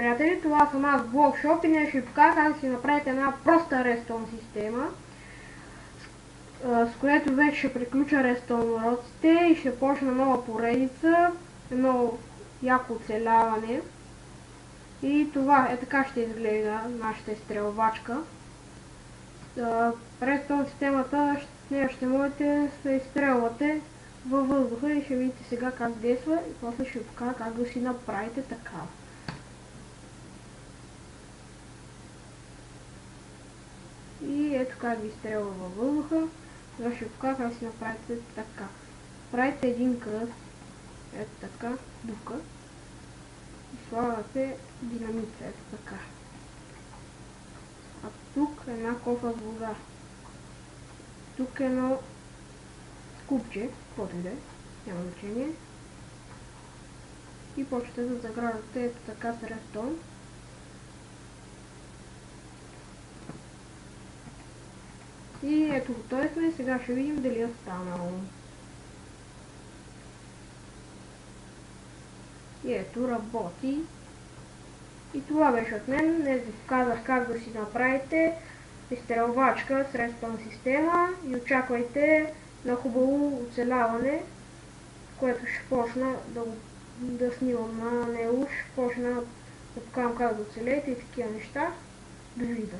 приятели, това съм аз Блогшоп и днес ще ви покажа как да си направите една проста редстоун система, с което вече ще приключа редстоун уроците и ще почна нова поредица, едно яко оцеляване. И това е така ще изгледа нашата изстрелвачка. Редстоун системата, с нея ще можете да се изстрелвате във въздуха и ще видите сега как действа и после ще ви покажа как да си направите такава. И ето как ви изстрелва във въздуха. Сега ще ви покажа как си направите така. Правите един кръст, ето така, дупка. И слагате динамита, ето така. А тук една кофа с вода. Тук едно купче, каквото и да е, няма значение. И почвате да заграждате ето така с редстоун. И ето готови сме, сега ще видим дали е станало. И ето работи. И това беше от мен. Днес ви показах как да си направите изстрелвачка с редстоун система и очаквайте на хубаво оцеляване, което ще почна да снимам на него, ще почна да покажам как да оцелеете и такива неща. До видео.